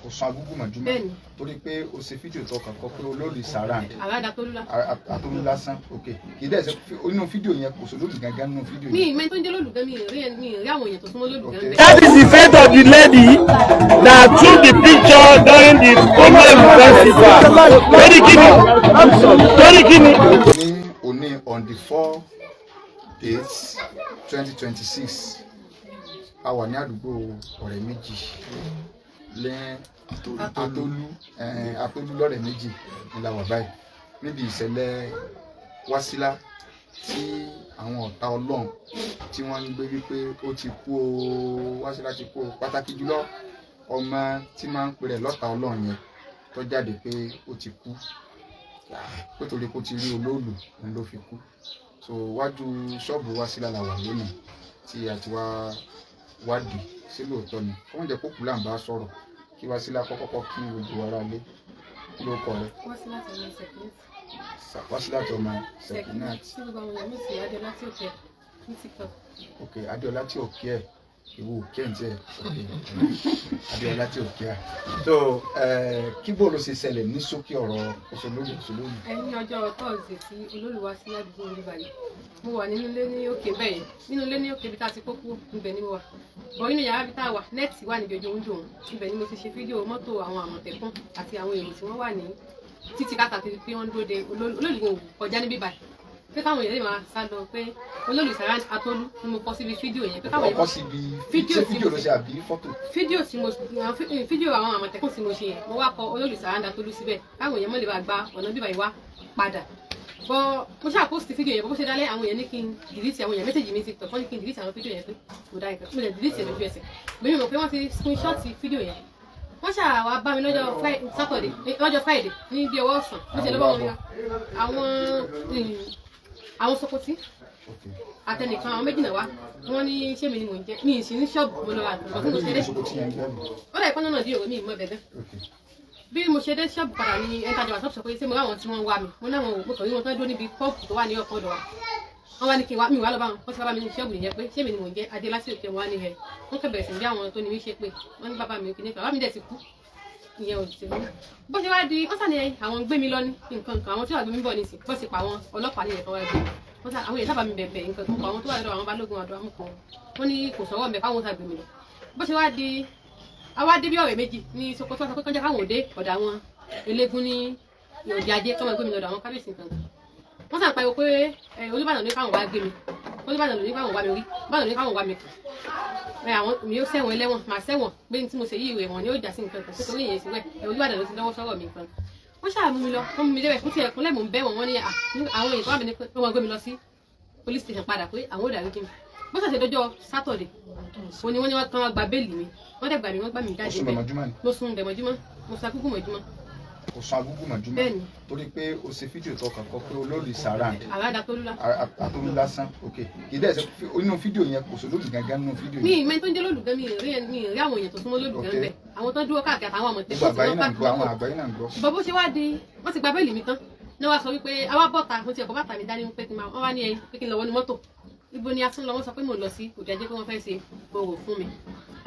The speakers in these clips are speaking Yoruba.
kò sún agúgú mọ̀júmọ́ torí pé o ṣe fídíò tó kọ́kọ́ pé olóòlù Sarand Atolú lásán ok kì í dẹ̀ ṣe inú fídíò yẹn kò sọ lóòlù gangan nínú fídíò yẹn. mi ìmọ̀ tó ń jẹ́ lóòlù gan mi rí àwọn èèyàn tó súnmọ́ lóòlù gan bẹ́ẹ̀. That is the fate of the lady that took the picture during the Omelu festival. Torí kíni. ní òní on the 4 dates 2026 a wà ní àdúgbò ọ̀rẹ́ méjì lẹ́yìn Atolú lọ́rẹ̀ méjì ní la wà báyìí níbi ìṣẹ̀lẹ̀ Wasila tí àwọn ọ̀tá Ọlọ́run tí wọ́n ń gbé wípé ó ti kú o Wasila ti kú o pàtàkì jùlọ ọmọ tí máa ń pè rẹ̀ lọ́tá Ọlọ́run yẹn tó jáde pé ó ti kú pé torí kó ti rí olóòlù ni ló fi kú so wájú ṣọ́ọ̀bù Wasila la wà lónìí tí a ti wá wádìí sí lóòótọ́ ni kọ́ wọ́n jẹ́ kó kú là ń bá sọ̀rọ̀ kí Wasila kọ́kọ́ kí gbogbo ara lé kí ló kọ rẹ. Wasila tó ọmọ Sekinat. ok Adéọlá tí ò kí ẹ ìwọ òkè ń tẹ Adéọlá tí ò kí ẹ so kí bó ló ṣe ṣẹlẹ̀ ní ṣókí ọ̀rọ̀ òṣèlú. ẹni ọjọ́ tọ́ọ̀sì tí olóòlù wá sí àdúgbò olúwa yìí mo wà nínú ilé ní òkè bẹ́ẹ̀ nínú ilé ní òkè bí tá a ti kókó ibẹ̀ ni mo wà bọ̀ inú yàrá bí tá a wà nẹ́ẹ̀tì wà níbi ojú oúnjẹ òun ibẹ̀ ni mo ti ṣe fídíò mọ́tò àwọn Àmọ̀tẹ́kùn àti àwọn èrò tí wọ́n wà ní títí káàkiri pé wọ́n dúró de olóòlù kọjá níbí báyìí pé káwọn èèyàn lè máa sá lọ pé olóòlù Sarand Atolú ni mo kọ síbi fídíò yẹn pé káwọn èèyàn fídíò ló ṣe àbí fọ́tò. fídíò àwọn Àmọ̀tẹ́kùn tí mo ṣe yẹn mo wá kọ olóòlù Sarand Atolú síbẹ̀ káwọn èèyàn mọ̀ lè bá gba ọ̀nà bíbá ìwá padà bọ́ mo ṣáà post fídíò yẹn bó ṣe dálẹ́ àwọn èèyàn ní kí n delete àwọn èèyàn mẹ́sẹ̀jì mi TikTok wọ́n ní kí n delete àwọn fídíò yẹn pé kò dá ìfẹ́ mo lè delete ẹ̀ lójú ẹsẹ̀ bí mo mọ̀ pé wọ́n ti screenshot fídíò yẹn wọ́n ṣáà wá bá mi lọ́jọ́ Friday ní bí ọwọ́ ọ̀sán mo ṣe lọ́wọ́ wọn ya àwọn Sokoti àtẹnìkan àwọn méjì náà wá wọ́n ní ṣé mi ni mò ń jẹ mi ì sí ní ṣọ́ọ̀bù mo lọ ra àtúntò tí mo ṣe dé ó dà ìpọ́n náà dí òwe mi ìmọ̀ bẹ̀bẹ̀ bí mo ṣe dé ṣọ́ọ̀bù padà ní ẹ̀ńtàjọ wà sọ́ọ̀bù sọ pé ṣé mo ráwọn tí wọ́n wá mi mo náà mo kàn rí wọn tán dúró níbi pọ́ọ̀pù tó wà ní ọkọ̀ ọ̀dọ̀ wa wọ́n wá ní kí n wá mi wá lọ bá wọn wọ́n ti wá bá mi ní ṣọ́ọ̀bù nìyẹn pé ṣé mi ni mò ń jẹ́ Adéọlá tí òkè wọn wá ní ẹ̀ wọ́n kẹ̀ bẹ̀rẹ̀ sí bí àwọn tó ní mí ṣe pé wọ́n ní bàbá mi òkè nípa bàbá mi dẹ̀ ti kú ìyẹn ò ti mú bó ṣe wá di wọ́n sàn ní àwọn gbé mi lọ ní nǹkan kan àwọn tí wàá gbé mi bọ̀ nísìn bó ṣe pa àwọn ọlọ́pàá nílẹ̀ kan wá gbé wọ́n sàn àwọn èèyàn sábà mi bẹ̀bẹ̀ nǹkan kan àwọn tó wà lọ́dọ̀ àwọn balógun àdó amúkan wọ́n ní kò sọ́wọ́ mẹ́ káwọn sàgbé mi lọ bó ṣe wá di àwa dé bí ọ̀rẹ́ méjì ní Sokoto sọ pé kọjá káwọn òde ọ̀dà àwọn eléégún ní òde ajé kọ́mọ gbé mi lọ́dọ̀ àwọn kábíyèsí nǹkan wọ́n sàn pariwo pé Olúbàdàn ní káwọn wá gbé mi Olúbàdàn ní káwọn wá mi rí Olúbàdàn ní káwọn wá mi kàn àwọn mi yóò sẹ́wọ̀n ẹlẹ́wọ̀n màá sẹ́wọ̀n pé tí mo ṣe yí ìwé wọn ni ó jà sí nǹkan kan nítorí ìyẹn sí wẹ̀ Olúbàdàn ló ti lọ́wọ́ sọ́rọ̀ mi nǹkan wọ́n ṣáà mú mi lọ wọ́n mú mi débẹ̀ fún ti ẹ̀kúnlẹ̀ mò ń bẹ́ wọn ní àwọn èèyàn tó wà mí ní pé wọ́n gbé mi lọ sí police station padà pé àwọn ò dàrí kí mi bó ṣàṣe dọjọ́ Saturday òun ni wọ́n ní wọ́n kàn gba béèlì mi wọ́n dẹ̀ gbà mí wọ́n gbà mí jáde bẹ́ẹ̀ mo sùn dẹ̀mọ́júmọ́ mo sa kúkú mọ́júmọ́. kò sún agúgú mọ̀júmọ́ torí pé o ṣe fídíò tó kọ́kọ́ pé olóòlù Sarand Atolú lásán ok kì í dẹ̀ ṣe inú fídíò yẹn kò sọ lóòlù gangan nínú fídíò yẹn. mi ìmọ̀ tó ń jẹ́ lóòlù gan mi rí àwọn èèyàn tó súnmọ́ lóòlù gan bẹ́ẹ̀ àwọn tó dúró káàkiri àtàwọn Àmọ̀tẹ́kùn tí wọ́n bá gbọ́ bó ṣe wá di wọ́n ti gba béèlì mi tán ní wọ́n sọ wípé àwa bọ́ta mo ti ẹ̀kọ́ bàtà mi dání pé kí n máa wọ́n wá ní ẹyin pé kí n lọ wọnú mọ́tò ibo ni a tún lọ wọ́n sọ pé mo lọ sí òde ajé pé wọ́n fẹ́ ṣe gbòòrò fún mi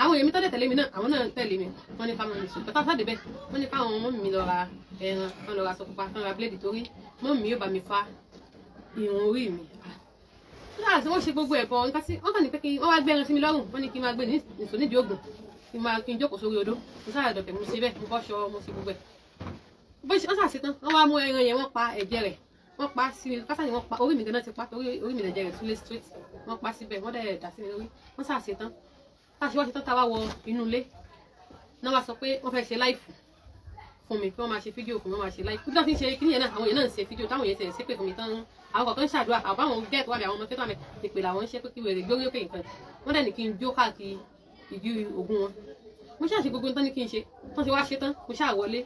àwọn èèyàn mi tọ́lẹ̀ tẹ̀lé mi náà àwọn náà tẹ̀lé mi wọ́n ní káwọn nìṣó pátá sáde bẹ́ẹ̀ wọ́n ní káwọn ọmọ mi lọ ra ẹran wọ́n lọ ra aṣọ pupa wọ́n ra bíléèdì torí mọ́ mi yóò bá mi fa irun orí mi láti wọ́n ṣe gbogbo ẹ̀bọ nǹkan tí wọ́n kàn ní pé kí wọ́n wá gbé ẹran sí mi lọ́rùn wọ́n ní kí n máa gbé nìṣó nídìí ògùn kí n jókòó sórí odó mo sáà dọ̀kẹ́ mo ṣe bẹ́ẹ̀ mo bọ́ ṣọ mo ṣe gbogbo ẹ̀ bó ṣe wọ́n sà ṣe tán wọ́n wá mú ẹran yẹn wọ́n pa ẹ̀jẹ̀ rẹ̀ wọ́n pa sí mi kásá ni wọ́n pa orí mi gan-an ti pa torí orí mi lẹ̀jẹ̀ rẹ̀ túlé straight wọ́n pa síbẹ̀ wọ́n dẹ̀ dà sí mi lórí wọ́n sà ṣe tán táṣí wọ́n ṣe tán táwa wọ inú ilé náà wá sọ pé wọ́n fẹ́ ṣe láìfù fún mi kí wọ́n máa ṣe fídíò fún mi wọ́n máa ṣe láìfù bí wọ́n ti ń ṣe kíní yẹn náà àwọn èèyàn náà ń ṣe fídíò táwọn èèyàn ti ṣe pé fún mi tán àwọn kọ̀ọ̀kan ń ṣàdúrà àbáwọn gẹ́ẹ̀tì wà bí àwọn ọmọ fẹ́tọ́ àmì ìpè làwọn ń ṣe pé kí wèrè gbórí òkè nǹkan wọ́n dẹ̀ ní kí n jó káàkiri ìdí ogun wọn mo ṣáà ṣe gbogbo tán ní kí n ṣe tán ti wá ṣe tán mo ṣáà wọlé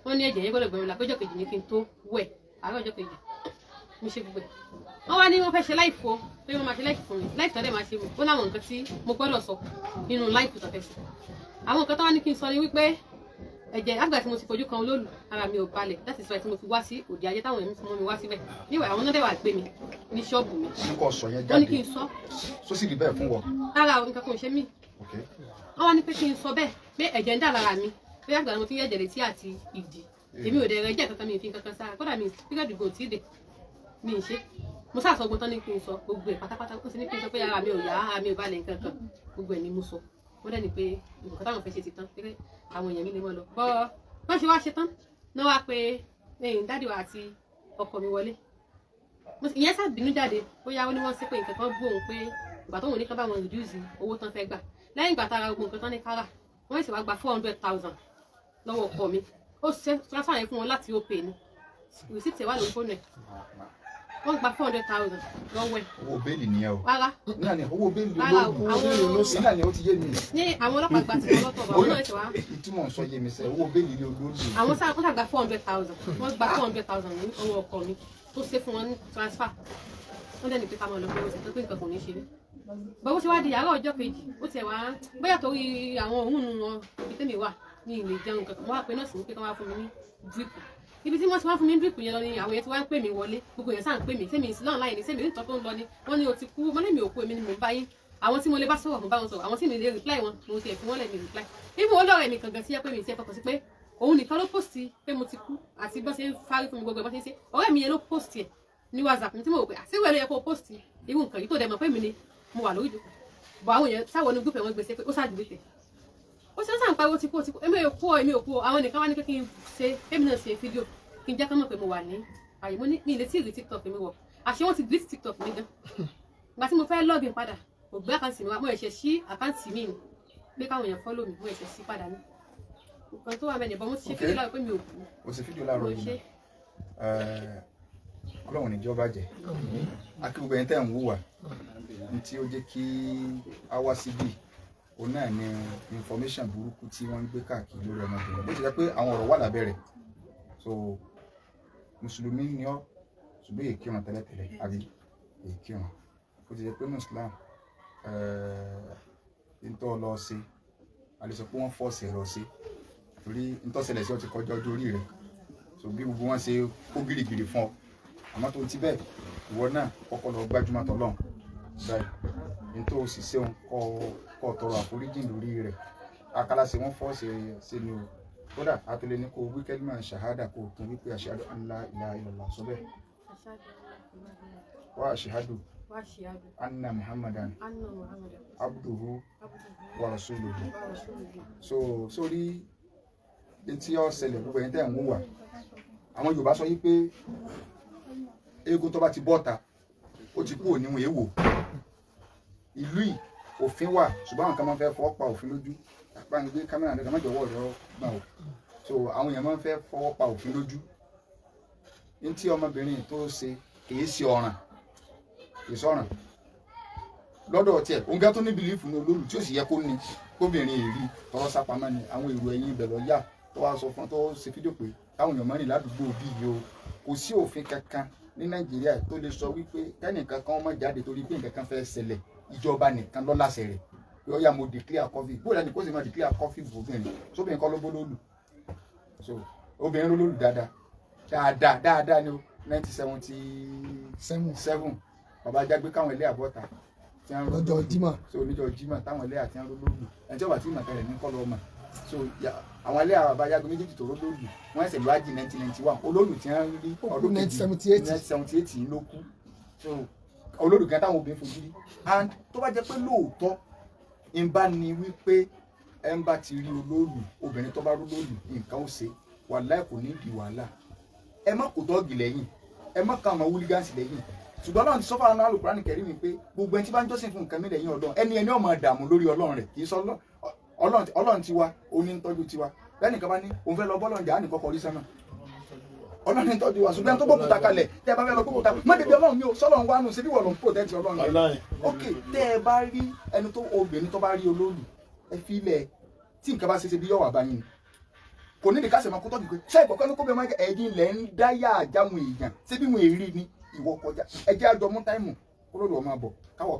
wọ́n ní ẹ̀jẹ̀ yẹn gbọ́dọ̀ gbẹ̀mí la péjọ kejì ní kí n tó wẹ̀ àárọ̀ ọjọ́ kejì mo ṣe gbogbo ẹ̀ wọ́n wá ní wọ́n fẹ́ ṣe láìfù o pé wọ́n máa ṣe láìfù fún mi láìfù tó dẹ̀ máa ṣe ó láwọn nǹkan tí mo gbọ́dọ̀ sọ nínú láìfù tó fẹ́ sí àwọn nǹkan tó wá ní kí n sọ ni wípé ẹ̀jẹ̀ àgbà tí mo ti fojú kan olóòlù ara mi ò balẹ̀ láti sọ ẹ̀ tí mo fi wá sí òde ayé táwọn èèyàn mú mi wá síbẹ̀ níwẹ̀ àwọn náà dẹ̀ wà gbé mi ní ṣọ́ọ̀bù mi wọ́n ní kí n sọ sósì rí bẹ́ẹ̀ fún wọn. ara nǹkan kan ò ṣe mí wọ́n wá ní pé kí n sọ bẹ́ẹ̀ pé ẹ̀jẹ̀ ń dà lára mi pé àgbà mo ti yẹ jẹ̀rẹ̀ tí àti ìdí èmi ò dẹ̀ rẹ jẹ́ kankan mi fi kankan sára kódà mi píríọ̀dù gò tí ì dé mi ì ṣe mo sáà sọ gbọ́ntán ní kí n sọ gbogbo ẹ̀ pátápátá ó sì ní kí n sọ pé ara mi ò yá ara mi ò balẹ̀ nǹkan kan gbogbo ẹ̀ ni mo sọ wọ́n dẹ̀ ní pé nǹkan táwọn fẹ́ ṣe ti tán pé àwọn èèyàn mi lè mọ́ lọ bọ́ ṣe wá ṣe tán náà wá pé dádì wa àti ọkọ mi wọlé ìyẹn sábìnú jáde ó yá ó ní wọ́n sí pé nǹkan kan bú òun pé ìgbà tó wọ́n ní ká bá wọn reduce owó tán fẹ́ gbà lẹ́yìn ìgbà tára gbogbo nǹkan tán ní kára wọ́n sì wá gba 400,000 lọ́wọ́ ọkọ mi ó ṣe transfer yẹn fún wọn láti opay ni receipt ẹ̀ wà lórí fóònù ẹ̀ wọ́n gba 400,000 lọ́wọ́ ẹ̀. owó bẹ́ẹ̀lì nìyẹn o. rárá náà ni owó bẹ́ẹ̀lì olóògùn náà ni ó ti yé mi. ní àwọn ọlọ́pàá gba ti lọ́tọ̀ bá wọn náà ṣe wá. ìtumọ̀ sọ yé mi sẹ́ owó bẹ́ẹ̀lì ni olóògùn. àwọn sáà wọ́n gba 400,000 wọ́n gba 400,000 ní owó ọkọ mi tó ṣe fún wọn ní transfer wọ́n dẹ̀ ní pé ká máa lọ pé oṣù tó pé nǹkan kò ní ṣe mí. bọ́wọ́ ṣe wá di àárọ̀ ọjọ́ kejì ó tiẹ̀ wá bóyá torí àwọn òun wọn ibi tẹ́mi wà ní ilé jẹun kankan wọ́n wá pé nọ́ọ̀sì ní pé ká wá fún mi ní drip ibi tí wọ́n ti wá fún mi ní drip yẹn lọ ni àwọn yẹn ti wá ń pè mí wọlé gbogbo yẹn sáà ń pè mí sẹ́mi ìsìn náà láì ní sẹ́mi ìtọ́ tó ń lọ ni wọ́n ní o ti kú mo ní mi ò kú èmi ni mo bá yín àwọn tí mo lè bá sọ̀rọ̀ mo bá wọn sọ̀rọ̀ àwọn tí mi lè reply wọn mo ti ẹ̀ fi wọ́n lẹ̀ mi reply ibi wọn lọ́rọ̀ mi kankan sí ẹ pé mi ti ẹ fọkàn sí pé òun nìkan ló post pé mo ti kú àti bọ́n ṣe ń fárí fún mi gbogbo ẹ̀ bọ́n ṣe ń ṣe ọ̀rẹ́ mi yẹn ló post ẹ̀ ní WhatsApp mi tí mo rò pé àṣírí ẹ̀ ló yẹ kó post irú nǹkan yìí tó dẹ̀ mọ̀ pé mi ni mo wà lórí ìjókòó bọ̀ àwọn èèyàn sáwọn ní gúúpẹ̀ wọn gbèsè pé ó ṣáàdì lítẹ̀ ó ṣe ń sàn pariwo ti kú èmi ò kú àwọn nìkan wá ní pé kí n ṣe èmi náà ṣe fídíò kí n jẹ́ ká mọ̀ pé mo wà ní àyè mo ní mi ilé tí ì rí TikTok mi wọ̀ àṣé wọ́n ti delete TikTok mi gan ìgbà tí mo fẹ́ login padà kò gbé àkáǹtì mi wá mo ẹ̀ṣẹ̀ sí àkáǹtì mi pé káwọn èèyàn follow mi mo ẹ̀ṣẹ̀ sí padà ní nǹkan tó wà mẹ́rin bọ́ mo ti ṣe fídíò láàárọ̀ pé mi ò kú o ṣe fídíò láàárọ̀ yìí ọlọ́run níjọ́ bàjẹ́ akíkúgbọ ẹni tẹ́ ń wúwà ní tí ó jẹ́ kí a wá síbí òun náà ni information burúkú tí wọ́n ń gbé káàkiri lórí ọmọbìnrin bó ti jẹ́ pé àwọn ọ̀rọ̀ wà lábẹ́ rẹ̀ so mùsùlùmí ni ọ́ ṣùgbọ́n èyí kírun tẹ́lẹ̀tẹ́lẹ̀ àbí èyí kírun bó ti jẹ́ pé ní Islam ntọ́ lọ sí a lè sọ pé wọ́n fọ́ọ̀sì ẹ̀ lọ sí torí ntọ́sẹ̀lẹ̀ sí ọ ti kọjá ọjọ́ orí rẹ̀ so bí gbogbo wọn ṣe kó gírígírí fún ọ àmọ́ tó ti bẹ́ẹ̀ ìwọ náà kọ́kọ́ lọ gbájúmọ́ tọ́lọ́run báyìí nítorí o sì ṣeun kọ́ tọrọ àforíjì lórí rẹ̀ akálàṣe wọn fọ́ọ̀ṣì ṣe ni o kódà àtúlẹ̀ ní kó wíkẹ́lì máa ṣàhádà kó tún wípé ashhadu an la ilaha illallah sọ bẹ́ẹ̀ wa ashhadu anna muhammadan abduhu wa rasuluhu so sórí etí ọ̀sẹ̀lẹ̀ gbogbo ẹ̀yin tẹ́ ń wúwà àwọn Yorùbá sọ yí pé eégún tó bá ti bọ́ta ó ti kú òníwọ̀n èèwò ìlú yìí òfin wà ṣùgbọ́n àwọn kan máa ń fẹ́ fọwọ́ pa òfin lójú apá ń gbé kámẹ́rà nígbà mọ́jọ́ wọ̀ ọ̀rọ̀ gbà ó so àwọn èèyàn máa ń fẹ́ fọwọ́ pa òfin lójú ní tí ọmọbìnrin tó ṣe kìí ṣe ọ̀ràn kìí sọ̀ràn lọ́dọ̀ tiẹ̀ òǹgá tó ní bìlífù ní olóòlù tí ó sì yẹ kó ní kóbìnrin èrí tọrọ sápamọ́ ni àwọn èrò ẹ̀yìn ibẹ̀ lọ yá tó wá sọ fún tó ṣe fídíò pé káwọn èèyàn mọ́rin ládùúgbò bí yìí o kò sí òfin kankan ní Nàìjíríà tó lè sọ wípé kẹ́nìkan kan má jáde torí pé nǹkan kan fẹ́ ṣẹlẹ̀ ìjọba nìkan ló láṣẹ rẹ̀ yóò yá mo declare COVID bóyá ní kó sì máa declare COVID obìnrin sóbìnrin kọ́ ló bó lóòlù so obìnrin ló lóòlù dáadáa ni o 1977 bàbá jágbé káwọn ilé àbọ̀tà lọ́jọ́ Jímọ̀ so oníjọ́ Jímọ̀ táwọn ilé àti ẹran lóòlù ẹni tí ó bá tí ìmọ̀tẹ́rẹ̀ ní kọ́ lọ́ọ́ mọ̀ so àwọn ilé àbájágbé méjèèjì tó lóòlù wọ́n ẹsẹ̀ lọ́wájì 1991 olóòlù tí wọ́n rí ọdún 1978 ló kú so olóòlù kan táwọn obìnrin fojú rí and tó bá jẹ́ pé lóòótọ́ ń bá ní wípé ẹ ń bá ti rí olóòlù obìnrin tó bá rú lóòlù nǹkan ó ṣe wàláhì kò ní ìdí wàhálà ẹ má kó dọ́ọ̀gì lẹ́yìn ẹ má ka àwọn wúlígánsì lẹ́yìn ṣùgbọ́n Ọlọ́run ti sọ fún àwọn Al-Qur'ani Karim pé gbogbo ẹni tí bá ń jọ́sìn fún nǹkan mi lẹ́yìn Ọlọ́run ẹni ọmọ dààmú lórí Ọlọ́run rẹ̀ kì í sọ Ọlọ́run tiwa oní ń tọ́jú tiwa bẹ́ẹ̀ni kan bá ní òun fẹ́ lọ bọ́lọ̀ jà á nìkan kọrí sánà Ọlọ́run ń tọ́jú wa ṣùgbọ́n tó gbókùtà kalẹ̀ tẹ́ ẹ bá fẹ́ lọ gbókùtà má débi Ọlọ́run mi ò sọ́lọ́run wánu ṣe bí wọ́n lọ ń protect Ọlọ́run rẹ̀ ok tẹ́ ẹ bá rí ẹni tó obìnrin tó bá rí olóòlù ẹ fi ilẹ̀ tí nǹkan bá ṣe bí yọ̀wà bá yín kò ní ìdíkàsẹ̀ máa kó tọ́jú pé ṣé ìkọ̀kọ́ ní kó bẹ́ẹ̀ máa jẹ́ ẹ̀yin lẹ̀ ń dáyà àjáwọn èèyàn ṣé bí wọn èrí ni ìwọ kọjá ẹjẹ́ àjọ mú táìmù olóòlù ọmọ àbọ̀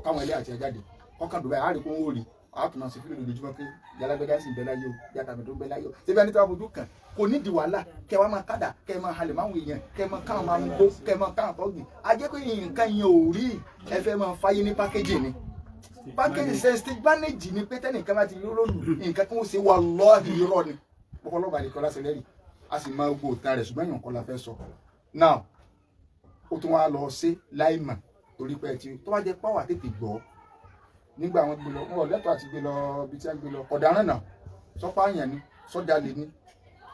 káwọn ilé àti ẹjáde ọkàn dùbẹ̀ àárín kó ń wò rí àtúnà sí fílẹ̀ lójúmọ́ pé yàlágbẹ́dá sì ń bẹ láyé o yàtà mi tó ń bẹ láyé o ṣébí ẹni tó wà fojú kàn kò ní di wàhálà kẹ wá máa kádà kẹ máa halẹ̀ máa wọ èèyàn kẹ máa káwọn máa mú gbó kẹ máa káwọn tọ́gbìn ajẹ́ pé nǹkan yẹn ò rí ẹ fẹ́ máa fáyé ní pákéjì ni pákéjì sẹ́ńsì bánẹ́jì ni pé tẹ́nìkan bá ti rí olóòlù nǹkan kan ó ṣe wallahi irọ́ ni ọlọ́ba nìkan lásán lẹ́rìí a sì máa gbó òtán rẹ̀ ṣùgbọ́n èèyàn kan la fẹ́ sọ now ó tún wá lọ sí láìmọ̀ torí pé tí tó bá jẹ́ pàwọ́ tètè gbọ́ nígbà wọn gbé lọ wọn lẹ́tọ̀ọ́ àti gbé lọ ibi tí wọ́n gbé lọ ọ̀daràn náà sọ́pá àyàn ni sọ́jà lè ní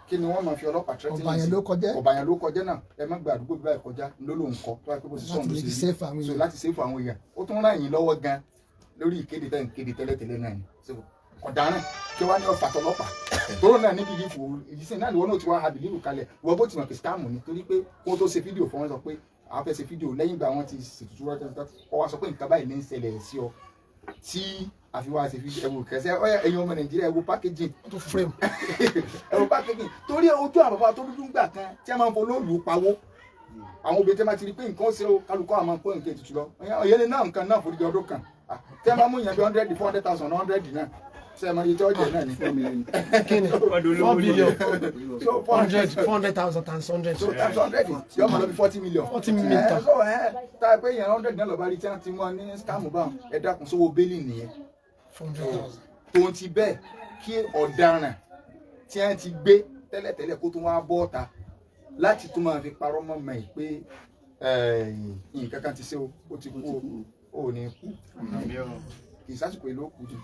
kí ni wọ́n máa fi ọlọ́pàá tẹ́tí ọ̀bàyàn ló kọjá náà ẹ má gba àdúgbò bíbá ìkọjá ló lóun kọ tó wáyé pé bó ti sọ̀rọ̀ láti ló ṣe láti sèfù àwọn èèyàn ó tún ràn yín lọ́wọ́ gan lórí ìkéde tẹ́ ń kéde tẹ́lẹ̀tẹ́lẹ̀ náà ni ọ̀daràn kí wọ́n á ní ọ̀fà tọlọ́pàá tóró náà níbi ìdìbò ìdísìn náà ni wọ́n náà ti wá àbílíwò kalẹ̀ wọ́n bó ti mọ̀ pé scam ni torí pé kó tó ṣe fídíò fún wọn sọ pé àwọn fẹ́ ṣe fídíò lẹ́yìn ìgbà wọn ti ṣètùtù rọ́tẹ́tẹ́ ọ wá sọ pé nǹkan báyìí ní ń ṣẹlẹ̀ sí ọ tí àfiwá ṣe fídíò ẹwù kẹsẹ ẹ̀yin ọmọ Nàìjíríà ẹwù packaging tó frame ẹwù packaging torí ojú àwọn bàbá tó dúdú gbà kan tí a máa ń folóòlù pawó àwọn obìnrin tí a máa ti rí pé nǹkan ṣe kálukọ́ àmọ́ pé nǹkan ètùtù lọ ọ̀yẹ́lẹ̀ náà nǹkan náà forí ọdún kan tí a máa mú yẹn bí 100 400,000 100 náà ṣe é máa yẹ tí ọjà náà ní. kíni 4 billion so 400,000 times 100 so times 100 yóò máa lọ bí 40 million. 40 million ta. so tá a pé yẹn 100 náà lọ bá rí tí wọ́n ti mú ní scam báwọn ẹ dákun sówó bẹ́ẹ̀lì nìyẹn. 400,000. tó ń ti bẹ́ẹ̀ kí ọ̀daràn tí wọ́n ti gbé tẹ́lẹ̀tẹ́lẹ̀ kó tó wá bọ́ ọ̀ta láti tún máa fi parọ́ mọ́ mọ́ ẹ̀ pé nǹkan kan ti ṣe ó ti kú ó ní kú kì í sásìkò ìlú òkú jù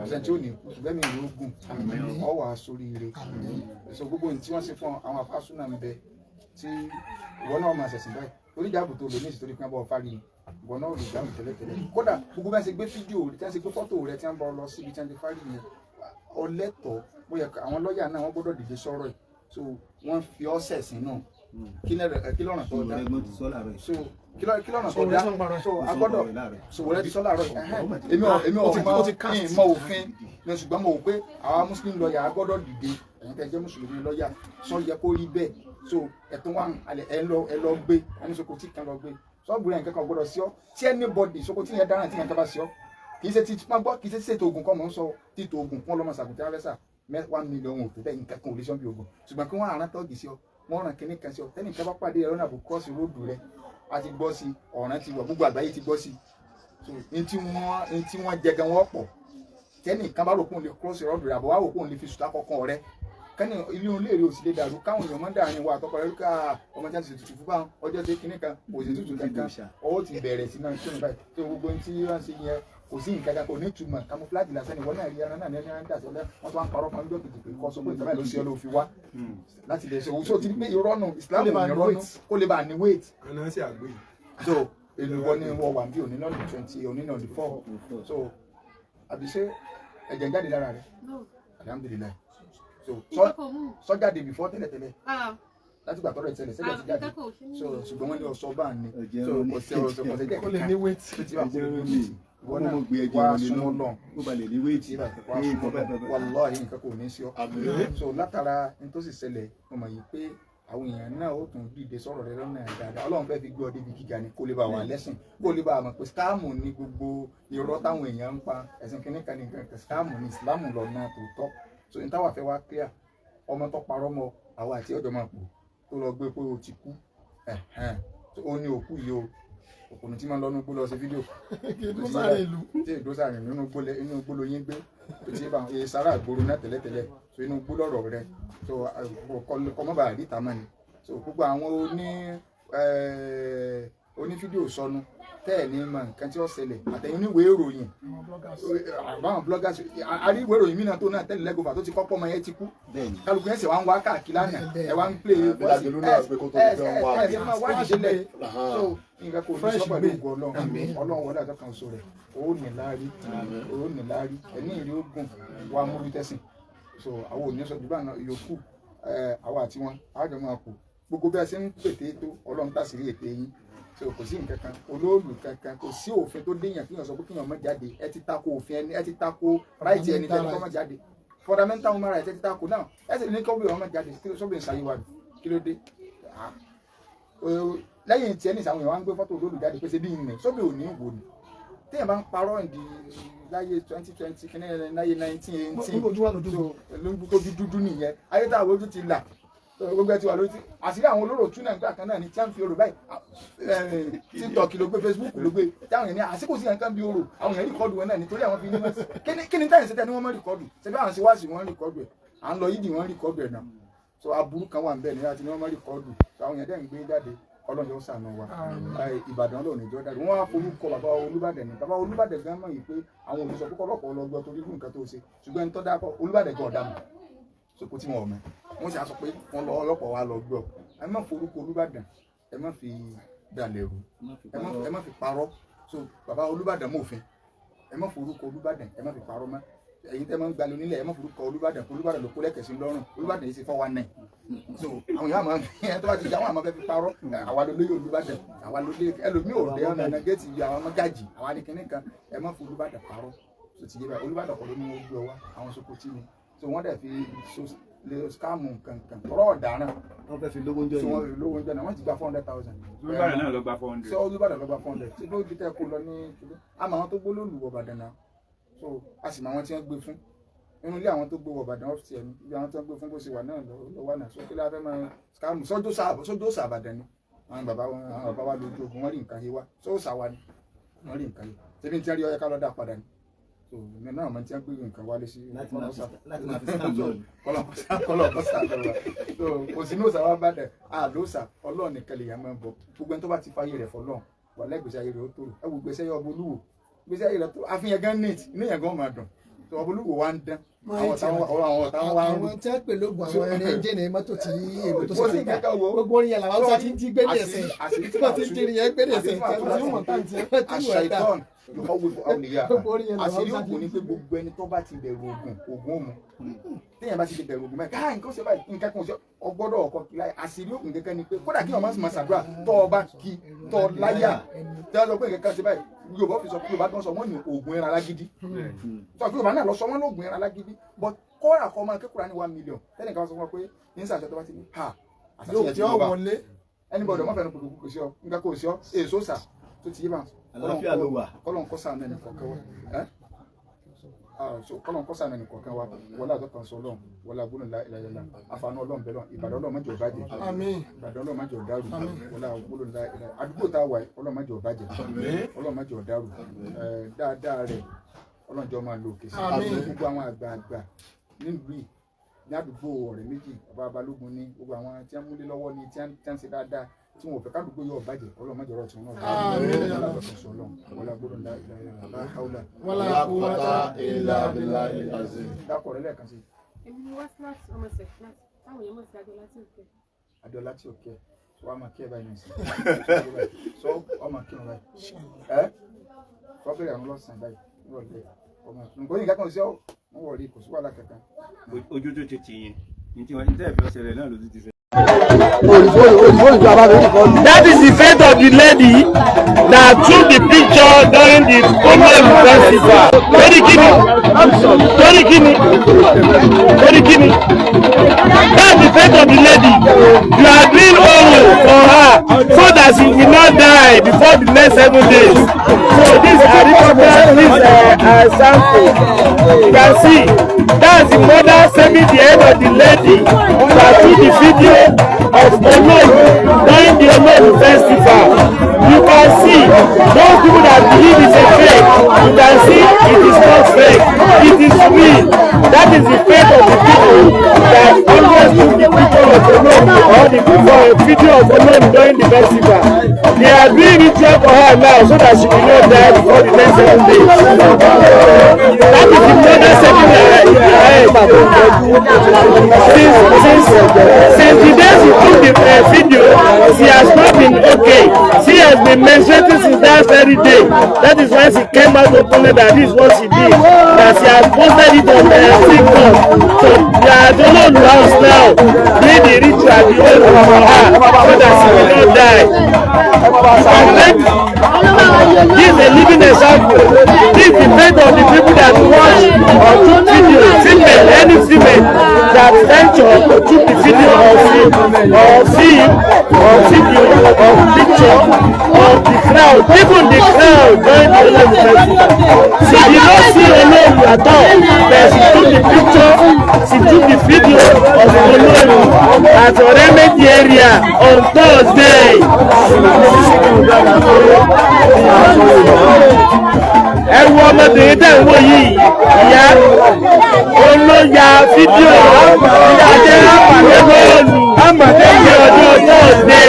ọ̀sẹ̀ tí ó ní kú ṣùgbọ́n mi ìlú ogun ọ wà sórí ire so gbogbo ní tí wọ́n ṣe fún àwọn afásúnà ń bẹ tí ìwọ náà máa ṣẹ̀sìn báyìí orí ìjáàbò tó lò ní ìsìtòrí pé wọ́n bọ́ fárí ni ìwọ náà lè dáhùn tẹ́lẹ̀tẹ́lẹ̀ kódà gbogbo bá ṣe gbé fídíò rẹ tí wọ́n ṣe gbé fọ́tò rẹ tí wọ́n bọ́ lọ síbi tí wọ́n ti fárí yẹn ọlẹ́tọ̀ọ́ bóyá àwọn lọ́ọ̀yà náà wọ́n gbọ́dọ̀ dìde sọ̀rọ̀ ẹ̀ so wọ́n fi ọ́ sẹ̀sìn náà kí lọ́nà tó dá so kí lọ́nà tó dá so agbọ́dọ̀ so wọlé ti sọ́lá rẹ̀ èmi ò mọ òfin ní ṣùgbọ́n mo wò pé àwa muslim lọ́ọ̀yà agbọ́dọ̀ dìde ẹ̀yin tẹ́ jẹ́ mùsùlùmí lọ́ọ̀yà sọ yẹ kó rí bẹ́ẹ̀ so ẹ̀tún wa ẹ lọ gbé ẹni sokoti kan lọ gbé sọ́ọ̀bù rẹ̀ nǹkan kan gbọ́dọ̀ sí ọ tí anybody sokoti yẹn dáná tí nǹkan bá sí ọ kì í ṣe ti máa gbọ́ kì í ṣe ṣètò oògùn kọ́ mọ̀ ń sọ títò oògùn kún ọlọ́mọ sàkùn tí wọ́n fẹ́ sà 1 million ò tó bẹ́ẹ̀ nǹkan kan ò lè sọ́ọ̀bù oògùn ṣùgbọ́n kí wọ́n àrán tọ́ọ̀gì sí ọ wọ́n ràn kíní kan sí ọ tẹ́nì kan bá pàdé ẹ̀rọ náà bò kọ́ọ̀sì róòdù rẹ a ti gbọ́ sí ọ̀ràn ti wọ̀ gbogbo àgbáyé ti gbọ́ sí n tí wọ́n jẹ gan wọ́n pọ̀ tẹ́nì kan bá rò pé òun lè kọ́ọ̀sì róòdù rẹ àbọ̀ wá rò pé òun lè fi sùtá kọ̀ọ̀kan rẹ kẹ́ni ilé òun léèrè òsì lè dàrú káwọn èèyàn máa ń dàrin wa àtọkọ rẹ ká ọmọ tí wọ́n ti ṣe tutù fún báwọn ọjọ́ tí kíní kan kò sí tutù kankan ọwọ́ ti bẹ̀rẹ̀ sí náà kí ni báyìí tí gbogbo ohun tí wọ́n ṣe yẹn kò sí nǹkan kan kò ní túmọ̀ camouflage lásán ni wọ́n náà rí ẹran náà ní ẹni ẹni dàsẹ́ lẹ́ wọ́n tó wá ń parọ́ kan lójó kìtìkì kọ́ sọ pé ìtàn báyìí ló ṣe ọ́ ló fi wá láti lè ṣe òun tó ti ní pé irọ́ nù Islam ní irọ́ nù kó lè bá a ní weight so èlùbọ́ ni wọ́n wà bí òní lọ́nà 20 òní lọ́nà 4 so àbí ṣé ẹ̀jẹ̀ ń jáde lára rẹ̀ alhamdulillah so sọ́jáde before tẹ́lẹ̀tẹ́lẹ̀ láti gbà tọ́rọ̀ ìṣẹ̀lẹ̀ sẹ́lẹ̀ ti jáde so ṣùgbọ́n wọ́n ní ọ̀sọ́ bá ní so kò sí ọ̀sọ̀ kò sí jẹ́ kó lè ní weight wọ́n náà wá súnmọ́ náà wàláhì nǹkan kò ní sí ọ so látara ní tó sì ṣẹlẹ̀ mo mọ̀ yìí pé àwọn èèyàn náà ó tún dìde sọ̀rọ̀ rẹ lọ́nà dáadáa Ọlọ́run fẹ́ fi gbé ọ débi gíga ni kó lè bá wà lẹ́sìn kó lè bá mọ̀ pé skáàmù ni gbogbo irọ́ táwọn èèyàn ń pa ẹ̀sìn kìnnìkan ní nǹkan skáàmù ni ìsìlámù lọ́nà tòótọ́ so ní táwa fẹ́ wá clear ọmọ tó parọ́ mọ́ àwa àti ọjọ́ máa pò tó lọ gbé pé o ti kú ó ní òkú yìí o òkùnrin tí máa ń lọ nínú gbó lọ sí fídíò tí ìdósàrìn nínú gbó ló yín gbé tí bá sára àgbòrò náà tẹ́lẹ̀tẹ́lẹ̀ so inú gbó lọ́rọ̀ rẹ so kọ́mọ́bà àríta mọ́ ni so gbogbo àwọn oní fídíò sọnù tẹ́ẹ̀ ní mọ nǹkan tí ó ṣẹlẹ̀ àtẹ̀yìn oníwèé ìròyìn àwọn bloggers àrí ìwé ìròyìn mìíràn tó náà tẹ́lẹ̀ lẹ́gọ̀fà tó ti kọ́kọ́ ọmọ yẹn ti kú kálukú yẹn sì wá ń wá káàkiri lánàá ẹ wá ń plé bọ́ọ̀sì ẹ máa wá ìdílé so nǹkan kò ní sọ́pọ̀ ní ògùn ọlọ́run wọlé àjọ kan sọ rẹ̀ ó ní láárí ẹni ìrí ogun wa múlú tẹ́sìn so àwọn òní sọ jùlọ yòókù àwọn àti wọn àjọ máa kù gbogbo bí a ṣe ń pètè tó ọlọ́run tàṣírí ètè yín so kò sí nǹkan kan olóòlù kankan kò sí òfin tó déyàn kíyàn sọ pé kíyàn má jáde ẹ ti tako òfin ẹni ẹ ti tako ráìtì ẹni tẹni kọ́ má jáde fundamental human rights ẹ ti tako náà ẹ sì ní kọ́ bí wọn má jáde sóbì ìsàyíwá kí ló dé lẹ́yìn tí ẹni ìsàwọn èèyàn wá ń gbé fọ́tò olóòlù jáde pé ṣe bí ìnìyàn sóbì ò ní wò ni téèyàn bá ń parọ́ ìdí láyé 2020 kí ní láyé 1918 so lójú dúdú nìyẹn ayé táwọn ojú ti là gbogbo ẹ ti wà lórí tí àṣírí àwọn olóró tún náà nígbà kan náà ni tí wọ́n fi orò báyìí TikTok ló gbé Facebook ló gbé táwọn èèyàn àsìkò sí nǹkan bí orò àwọn èèyàn rìkọ́dù wọn náà nítorí àwọn fi ní kí ni táyà ṣẹta ni wọ́n mọ̀ rìkọ́dù ṣẹbi àwọn ṣe wá sí wọn rìkọ́dù ẹ̀ à ń lọ yídì wọ́n rìkọ́dù ẹ̀ náà so aburú kan wà ń bẹ̀ ní láti ní wọ́n má rìkọ́dù àwọn yẹn dẹ̀ ń gbé jáde Ọlọ́run yóò ṣàánú wa Ìbàdàn lọ́ọ̀ níjọ́ dáre wọ́n á forúkọ bàbá Olúbàdàn ní bàbá Olúbàdàn gan mọ̀ yìí pé àwọn olùsọ púpọ̀ lọ́pọ̀ ọlọ́gbọ́ torí irú nǹkan tó ṣe ṣùgbọ́n ẹni tó dákọ̀ Olúbàdàn gan ọ̀dà mọ̀ sókò tí wọn ò mọ̀ wọ́n sì á sọ pé wọ́n lọ ọlọ́pọ̀ wa lọ gbọ́ ẹ má forúkọ Olúbàdàn ẹ má fi dalẹ̀ rú ẹ má fi parọ́ so bàbá Olúbàdàn mọ̀fin ẹ má forúkọ Olúbàdàn ẹ má fi parọ́ mọ́ ẹ̀yin tẹ́ máa ń gbalẹ̀ onílẹ̀ ẹ má forúkọ Olúbàdàn ló kó lẹ́kẹ̀ẹ́ sí lọ́rùn Olúbàdàn yìí ṣe 419 so àwọn yàrá máa ń fi ẹ tó bá ti jà wọn àmọ́ fẹ́ fi parọ́ àwa ló lóye Olúbàdàn àwa ló lóye ẹlòmíì ò dé ọ̀nà ẹ̀nà géètì yìí àwọn mọ́gàjì àwa ní kinní kan ẹ má fún Olúbàdàn parọ́ so ti yé báyìí Olúbàdàn kọ́ ló ní wọ́n gbé ọwá àwọn Sokoti ni so wọ́n dẹ̀ fi lè skáàmù kankan tọ́rọ̀ ọ̀daràn wọ́n fẹ́ fi lówó ń jọ so wọ́n fi lówó ń jọ náà wọ́n ti gba 400,000 Olúbàdàn náà lọ gba 400 so Olúbàdàn lọ gba 400 ṣé ló dìtẹ́ kó lọ ní àmọ́ àwọn tó gbó lóòlù Ìbàdàn náà so a sì mọ àwọn tí wọ́n gbé fún inú ilé àwọn tó gbé Ìbàdàn ọ́fíìsì ẹ̀mí ibi àwọn tó gbé fún bó ṣe wà náà lọ wà náà so kí láfẹ́ máa skáàmù sójó sàbàdàn ni àwọn bàbá wa lójú ogun wọ́n rí nǹkan yé wa sóòsà wa ni wọ́n rí nǹkan yé tẹ́bí tí wọ́n rí ọyẹ ká lọ́dà padà ni so ní náà mọ̀ tí wọ́n gbé nǹkan wálé sí láti máa fi skáàmù lọ́ọ̀lù. kọlọ̀kọ́sà lọ́wọ́ so kò sí ní òsà wa bá dẹ̀ àlóòsà Ọlọ́run nìkan lè yàn máa ń bọ̀ gbogbo ẹni tó bá ti fàyè rẹ̀ fọlọ́run wà lẹ́gbẹ̀ẹ́sẹ̀ ayé rẹ̀ ó tòrò ẹ wò gbèsè yọ ọbọ olúwo gbèsè ayé rẹ̀ tó àfihàn gan neat inú yẹn gan máa dùn so ọbọ olúwo wa ń dán àwọn táwọn wa ń rú. àwọn tí wọ́n pè lóògùn àwọn ẹni ẹnjìnì mọ́tò tí èbò tó ṣe gbà gbogbo orin yẹn làwọn sọ ti ń jí gbé dẹ̀sẹ̀ tí wọ́n ti ń jírin yẹn gbé dẹ̀sẹ̀ tí wọ́n ti ń mọ̀ táǹtì ẹ̀ tí wọ́n dà. àṣírí ògùn ni pé gbogbo ẹni tó bá ti bẹ̀rù ògùn òmu téèyàn bá ti bẹ̀rù ògùn mẹ́ta káà nǹkan ṣe báyìí nǹkan kan ṣe ọgbọ́dọ̀ ọkọ kí láyé àṣírí ògùn kẹ́kẹ́ ni pé kódà kí ọmọ sì máa ṣàdúrà tọ́ ọ bá kí tọ́ ọ láyà tí wọ́n sọ pé nǹkan ṣe báyìí Yorùbá fi sọ pé Yorùbá tó ń sọ wọ́n ní ògùn ẹran alágídí sọ pé Yorùbá náà lọ sọ wọ́n ní ògùn ẹran alágídí but kọ́ra kọ́ máa kékeré ní 1 million tẹ́lẹ̀ kan sọ fún wọn pé ní sàṣẹ tó bá ti ní ha àṣàṣeyẹ tí wọ́n wọlé anybody ọmọ fẹ́ràn kòtò kò sí ọ nǹkan kò sí ọ èso sà tó ti yé bá àlàáfíà ló wà. Ọlọ́run kó ṣàánú ẹnì kọ̀ọ̀kan wa Ọlọ́run kó ṣàánú ẹnì kọ̀ọ̀kan wa wọlé àtọ́kàn sọ Ọlọ́run wọlé agbóhùn láìláyàlá àfààní Ọlọ́run bẹ́ẹ̀ lọ Ìbàdàn Ọlọ́run má jẹ́ ó bàjẹ́ Ìbàdàn Ọlọ́run má jẹ́ ó dàrú wọlé agbóhùn láìláyàlá àdúgbò tá a wà Ọlọ́run má jẹ́ ó bàjẹ́ Ọlọ́run má jẹ́ ó dàrú dáadáa rẹ̀ Ọlọ́run jọ máa lo òkè sí gbogbo àwọn àgbààgbà nílùú yìí ní àdúgbò ọ̀rẹ́ méjì bàbá Balógun ní gbogbo àwọn tí wọ́n múlé lọ́wọ́ ní tí wọ́n ṣe dáadáa tí wọ́n fẹ́ kádùúgbò yóò bàjẹ́ Ọlọ́run má jẹ́ ọ̀rọ̀ tí wọ́n náà wọlé agbóhùn láìláyàlá wala quwwata illa billahi azim. dákọ̀ rẹ̀ lẹ́ẹ̀kan sí. èmi ni wá síláàsì ọmọ sẹ̀kíláàsì táwọn èèyàn mọ̀ sí Adéọlá Adéọlá tí ò kẹ́. tí ò kẹ́ so wàá máa kí ẹ báyìí nìyẹn so ọmọ kí wọn báyìí sọ bẹ̀rẹ̀ àwọn lọ́sàn-án báyìí nírọ̀lẹ́ ọmọ nǹkan yìí kankan sí ọ wọn wọ̀ rí kò sí wàhálà kankan. ojú tó ti tì yẹn ní tí wọ́n tẹ́ ìfẹ́ ṣẹlẹ̀ náà ló ti ṣẹlẹ̀. That is the fate of the lady that took the picture during the Omem festival. Torikini. That's the fate of the lady. You are doing all for her so that she will not die before the next 7 days. So this helicopter is a sample. You can see that's the mother saving the head of the lady that took the video of Omem during the Omem festival. You can see those people that believe it's a fake. You can see it is not fake. It is real. That is the fate of the people that always took the picture of Omem or the video of Omem during the festival. They are doing ritual for her now so that she will not die before the next 7 days. That is the mother saving her head. Since the day she took the video, she has not been okay. She has been menstruating since that very day. That is why she came out openly that this is what she did. That she has posted it on TikTok. So they are the whole house now doing the ritual the whole for her so that she will not die. This is a living example. This is the fate of the people that watch or took video, female, any female that venture to took the video or film or video or picture of the crowd, even the crowd during the Olem festival. She did not see Olem at all, but she took the picture, she took the video of Olem at Oremedi area on Thursday. Ẹ̀wù ọmọbìnrin tẹ̀ ń wò yìí, ìyá ó ló ya fídíò ìyájẹ́ àmàlẹ́ ní ọjọ́ tọ́sídẹ̀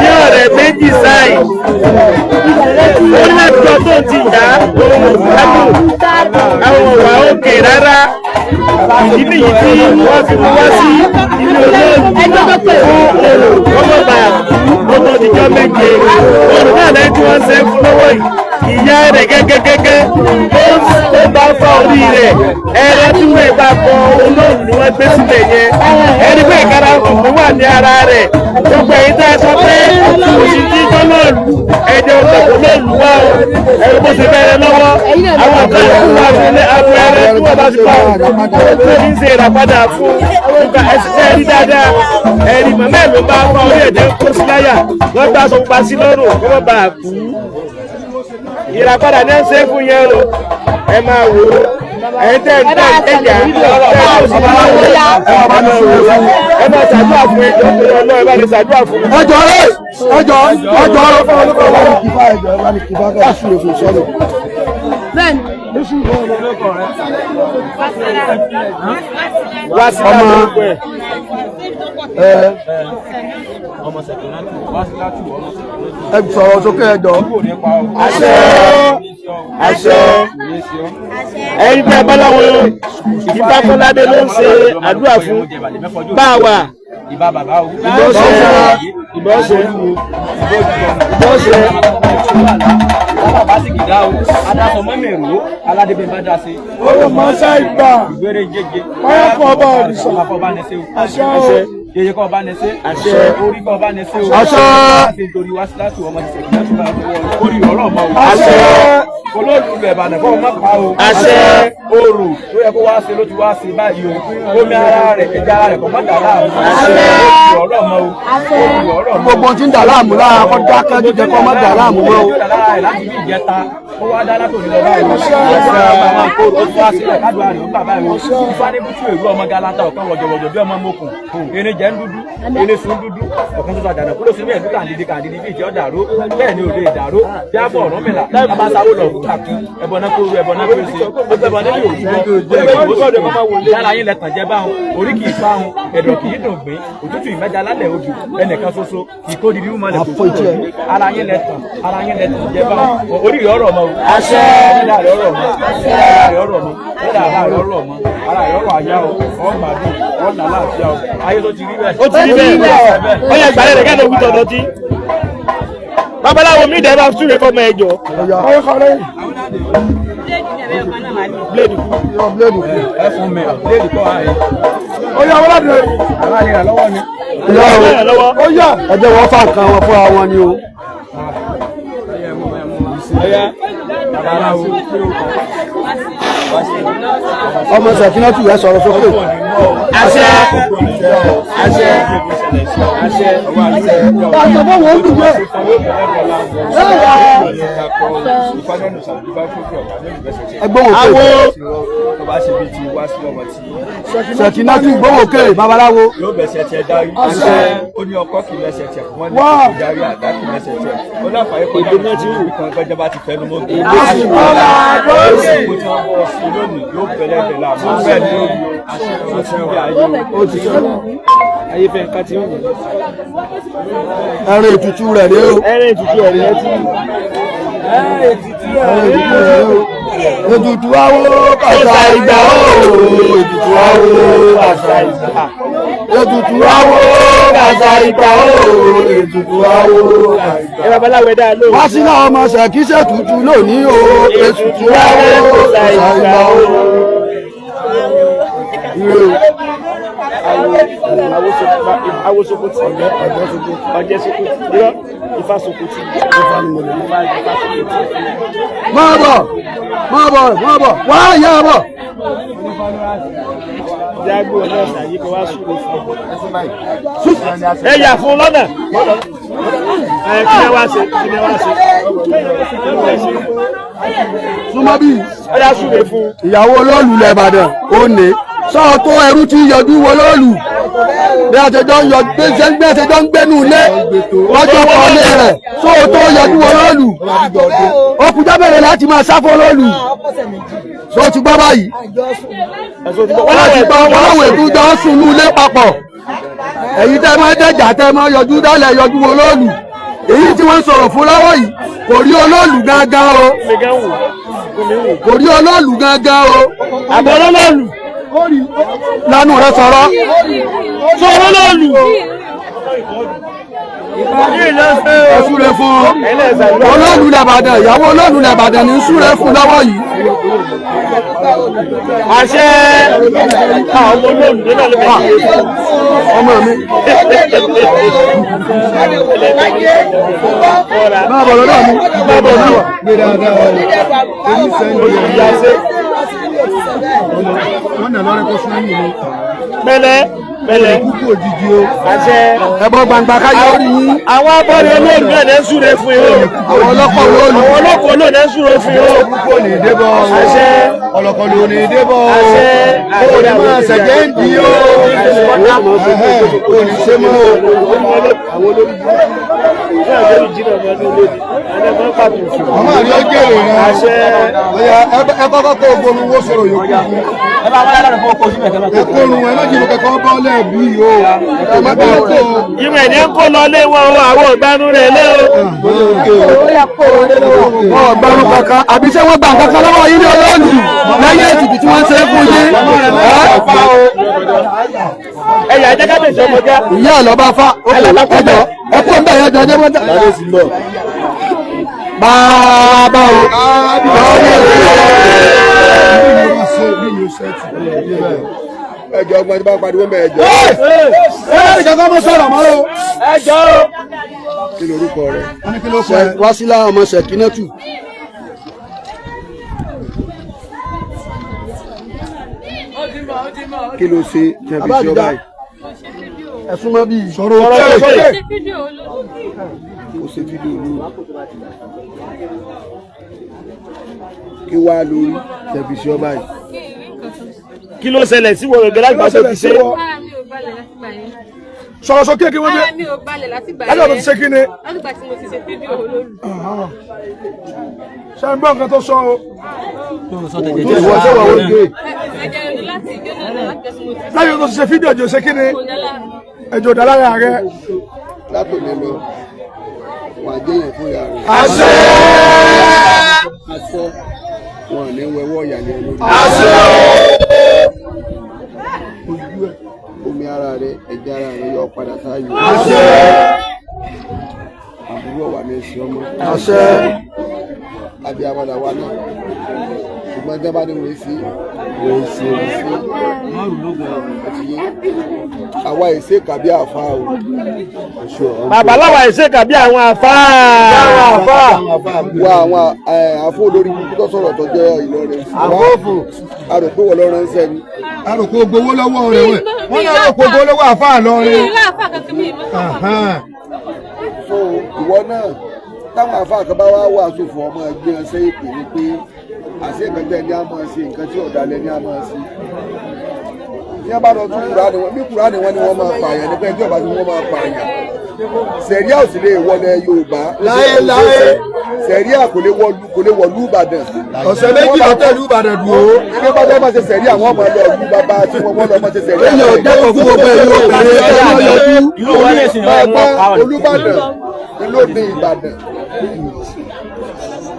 ní ọ̀rẹ́ méjì sáì ó lẹ́tọ́ tó ti yá àwọn ọ̀wà òkè rárá ìdí nìyí tí wọ́n fi wá sí ilé olóòlù fún èrò ọmọọba ọmọ ìjọ méje òrùn náà lẹ́yìn tí wọ́n ṣe fún lọ́wọ́ yìí ìyá rẹ̀ gẹ́gẹ́gẹ́gẹ́ ó bá fọ́ orí rẹ̀ ẹ̀rọ tí wọ́n bá bọ olóòlù ni wọ́n gbé sílẹ̀ yẹn ẹni pé ìkárà kòkó wà ní ara rẹ̀ gbogbo èyí tá a sọ pé òsì tí jọ́lọ́ọ̀lù ẹ̀jẹ̀ òkòkò lóòlù wá o ẹ̀rọ bó ṣe bẹ̀rẹ̀ lọ́wọ́ àwọn kan tó wà nílé abẹ́rẹ́ tí wọ́n bá ti pa tó ní ṣe ìràpadà fún nípa ẹsẹ̀ rí dáadáa ẹ̀rí mọ̀mẹ́ ló bá fọ́ orí ẹ̀jẹ̀ kó sí láyà wọ́n gbà sọ pa sí lọ́rùn kí wọ́n bá kú ìràpadà ní ẹsẹ̀ fún yẹn o ẹ máa wò ó ẹ̀yin tẹ́ ẹ̀jà ẹ máa ṣàdúrà fún ẹjọ́ tó yọ náà ẹ bá lè ṣàdúrà fún mi. ọjọ́ wá sí lórúkọ ẹ̀. ẹ sọ̀rọ̀ sókè ẹjọ́. àṣẹ àṣẹ ẹ̀yin tẹ́ bá láwọn ìfáfọládé ló ń ṣe àdúrà fún báwa ìbọ̀ṣẹ́ bàbá sì kìdá o adásọ mọ́mẹ́rù aládébẹ̀ bá dá sí. ó máa ṣá ìgbà ìgbére jẹjẹ. wáyà kọ́ ọba òrìṣà. ọba ọba nẹsẹ o. àṣẹ o. yeye kọ́ ọba nẹsẹ. àṣẹ orí kọ́ ọba nẹsẹ o. àṣẹ láti nítorí wá sí láti ọmọ ti sẹ̀kí láti bá orí ọ̀rọ̀ ọmọ o. àṣẹ olóòlù ìbàdàn kọ́ ọmọ pa o. àṣẹ oòrù tó yẹ kó wá sí ló ti wá sí báyìí o. omi ara rẹ̀ ẹja ara rẹ̀ kọ́ mọ́ dà láàmú. àṣẹ ọ̀rọ̀ ọmọ o. ọ̀rọ̀ ọmọ gbogbo tí ń dà láàmú lára kọ́ dákẹ́ jíjẹ kọ́ má dà láàmú mọ́ o. láti bí ìjẹta ó wá dá látòrí lọ báyìí ó tún wá sílẹ̀ kádùá rẹ̀ ó bà báyìí ó ifá ní bútú èrú ọmọ galata ọ̀kan wọ̀jọ̀wọ̀jọ̀ bí ọmọ mokùn eré jẹ́ ń dúdú eré sùn dúdú ọ̀kan tó sàdánù kúrò sí mẹ́ẹ̀ẹ́dú kàndìdì bí ìjọ dàró bẹ́ẹ̀ ni òde ìdàró bí a bọ̀ ọ̀rọ̀ mìlá bá sáwó lọ fún kàkí ẹbọná kóru ẹbọná pèsè gbogbo ẹbọná ní òwúrọ̀ yálà yín lẹ́tàn jẹ́ báwọn orí kì í fáwọn ẹ̀dọ̀ kì í dùn gbìn òtútù ìmẹ́jà lálẹ́ odù ẹnìkan ṣoṣo kì í kó didi wúmọ́ lẹ̀ kó ara yín lẹ́tàn jẹ́ báwọn orí ọ̀rọ̀ mọ́ àṣẹ ẹ̀dá rẹ̀ ọ̀rọ̀ mọ́ ẹ̀dá rẹ̀ ọ̀rọ̀ mọ́ ara rẹ̀ ọ̀rọ̀ àyà o ọ̀gbàdùn ọ̀nà láàfíà o ayé tó ti rí bẹ́ẹ̀. ó ti rí bẹ́ẹ̀ ó yẹ gbàlẹ́ rẹ̀ kẹ́lẹ́ òwúntọ̀ lọ́tí babaláwo mi dẹ̀ bá súre fọmọ ẹ̀jọ̀ bíléèdì kú ẹ fún mi bíléèdì kọ́ ààyè. ó yá wọ́n láti rẹ̀. aláàlẹ́ rẹ̀ lọ́wọ́ ni. ó yá ẹjẹ́ wọ́n fà nǹkan wọn fúnra wọn ni o. ọmọ Sẹ̀kínátù yẹn sọ̀rọ̀ sókè. àṣẹ àṣẹ àṣẹ ọ̀sẹ̀ bọ́ wọ́n dùn bẹ́ẹ̀. ẹgbọ́n òkè Sẹ̀kínátù gbọ́n òkè babaláwo. yóò bẹ̀sẹ̀ tiẹ̀ darí. àṣẹ ó ní ọkọ kì í mẹsẹ̀ tiẹ̀ wọ́n ní kò darí àdá kì í mẹsẹ̀ tiẹ̀ ó láǹfààní kọjá ìlú tí ìlú kan gbẹ́jọ́ bá ti fẹ́ nu mọ́tò. yóò bẹ̀rẹ̀ bẹ̀rẹ̀ àmọ́ bẹ́ẹ̀ ni yóò yóò ti rí ayé ó ti sọ. ayé fẹ́ ká ti ń wù. ẹran ètùtù rẹ̀ rèé o. ẹ̀rìn ètùtù ẹ̀rìn ẹ̀ tí ètùtù awo kàṣà ìgbà o. ètùtù awo kàṣà ìgbà. ètùtù awo kàṣà ìgbà o. ètùtù awo kàṣà ìgbà. ẹ babaláwo ẹ dáa lóhùn. wá sí náà ọmọ Ṣẹ̀kí ṣètùtù lónìí o. ètùtù awo kàṣà ìgbà o. awo sokoti ọjẹ sokoti irọ́ ifá sokoti ifá ni mo lè ní ifá sokoti. máa bọ̀ wá yá bọ̀. jágbó náà ṣàyí kó wá súre fún ẹ yà fún lọ́nà kí ni wá ṣe kí ni wá ṣe. súnmọ́ bí. ó yà súre fún. ìyàwó olóòlù lẹ́bàdàn ó ní sọ́ọ̀ tó ẹrú tí yọjú wọ olóòlù bí a ṣe jọ ń yọ bí a ṣe jọ ń gbénu ilé lọ́jọ́ kọ́lé rẹ̀ tó yọjú olóòlù ó kú jábẹ̀rẹ̀ láti máa sáfọ́ olóòlù tó ti gbọ́ báyìí wọ́n ti gbọ́ wọ́n láwọn ètò jọ ń sùn ní ilé papọ̀ èyí tẹ́ máa dẹ́jà tẹ́ máa yọjú dálẹ̀ yọjú olóòlù èyí tí wọ́n ń sọ̀rọ̀ fún lọ́wọ́ yìí kò rí olóòlù gángan o kò rí olóòlù gángan o àbọ̀ olóòlù lánàá rẹ sọ̀rọ̀ olóòlù súre fún olóòlù lẹ́bàdàn ìyàwó olóòlù lẹ́bàdàn ní súre fún lọ́wọ́ yìí. àṣẹ àwọn olóòlù náà ló bẹ̀ ṣe ọmọ mi. máa bọ̀ lọ́dọ̀ mi máa bọ̀ náà wà. pẹ̀lẹ́ pẹ̀lẹ́ àṣẹ ẹbọ gbangba káyọ rí yín. àwọn abọ́rẹ̀ olóòlù náà ní súre fún yín o. àwọn ọlọ́kọ̀ olóòlù. àwọn ọlọ́kọ̀ olóòlù ní súre fún yín o. kò ní débọ̀ àṣẹ ọlọ́kọ̀ ló ní débọ̀ àṣẹ kò ní máa ṣẹ̀jẹ̀ ń di o kò ní ṣe mọ́ o. ọmọ àrí ọjọ́ èrè rẹ àṣẹ ẹ kọ́kọ́ kó ogun owó sọ̀rọ̀ yòókù ẹ bá wọlé lára fún ọkọ̀ ojú mẹ́kẹ́ ẹ kó orun ẹ lọ́jọ́ kẹ́kọ́ bọ́ lẹ́ẹ̀bí yìí o ẹ má bẹ́ẹ̀ kó o. ìwé ní kó lọ lé wọn o àwọn ìgbanu rẹ̀ lé o. ọgbàrún kankan àbí ṣé wọ́n gbà kankan lọ́wọ́ yín ní olóòlù lẹ́yìn ètùtù tí wọ́n ń ṣe é fún yín. ẹ̀yà ẹ̀jẹ̀ kábíyèsí ọmọdé. ìyá ọlọ́ba fa ẹjọ ẹ kó ń bẹ̀ yẹn jọjọ́ mọ́tà. bàbá o. ẹjọ ọgbọ́n tí bá pariwo mẹ ẹjọ. ìjọba ọmọ sọ̀rọ̀ mọ́ o. ẹjọ́ kí ló orúkọ rẹ. Wásílà ọmọ Ṣẹ̀kínátù. kí ló ṣe tẹ̀bí sí ọba yìí. ẹ̀sùn mọ́ bíi sọ̀rọ̀ sókè. ó ṣe fídíò olú. kí wàá lórí tẹ̀bí sí ọba yìí. kí ló ṣẹlẹ̀ sí wọ̀rọ̀ gẹ́gẹ́ lágbàá tó ti ṣe. sọ̀rọ̀ sókè kí wọ́n dé. mi ò balẹ̀ láti gbà ẹjọ́ tó ti ṣe kí ni. látìgbà tí mo ti ṣe fídíò olóòlù. ṣé ń gbọ́ nǹkan tó sọ o. ìwọ ìwọ tí wọ́n wọ́n dé. ẹ̀jẹ̀ ni láti ìjọ náà láti ẹ̀sùn mo ti ṣe. láyé tó ti ṣe fídíò ẹjọ́ ṣe kí ni. ẹjọ́ dálára rẹ. látòlè lọ wà á jẹyàn fún ìyá rẹ. àṣẹ. àṣẹ. wọn ò ní wẹwọ ìyàlẹ olórí. àṣẹ. ojú ẹ omi ara rẹ ẹ̀jẹ̀ ara rẹ yọ padà sáyé. àṣẹ. àbúrò wà ní ẹsẹ ọmọ. àṣẹ. àbí abàdà wà náà ṣùgbọ́n ẹjẹ́ bá ní wọ́n sí àwa èsè kàbí àfa o. bàbá láwa èsè kàbí àwọn àfa. wá àwọn àfọ olórí kúkú tó sọ̀rọ̀ tó jẹ́ Ìlọrin. àfọ́fù. a rò pé wọ́n lọ ránṣẹ́ ni. a rò pé gbowó lọ́wọ́ rẹ̀ wọ́n náà rò pé gbowó lọ́wọ́ àfa lọ́rin. so ìwọ náà táwọn àfáà kan bá wá wàásù fún ọmọ ẹgbẹ́ ẹsẹ̀ ìpè ní pé àṣẹ nǹkan tẹ́ ní a máa ṣe nǹkan tí ọ̀dàlẹ̀ ní a máa ṣe. ní a bá lọ tún Kùránì wọn bí Kùránì wọn ni wọ́n máa pààyàn nípa ẹjọ́ ìbá tí wọ́n máa pààyàn. sẹ̀ríà ò sì lè wọlé Yorùbá láéláé sẹ̀ríà kò lè wọlú Ìbàdàn. ọ̀sẹ̀ méjì lọ́tẹ̀ ìlú Ìbàdàn dùn ó. ní bá fẹ́ máa ṣe sẹ̀ríà wọ́n máa lọ ìlú bàbá tí wọ́n lọ máa ṣe sẹ̀ríà.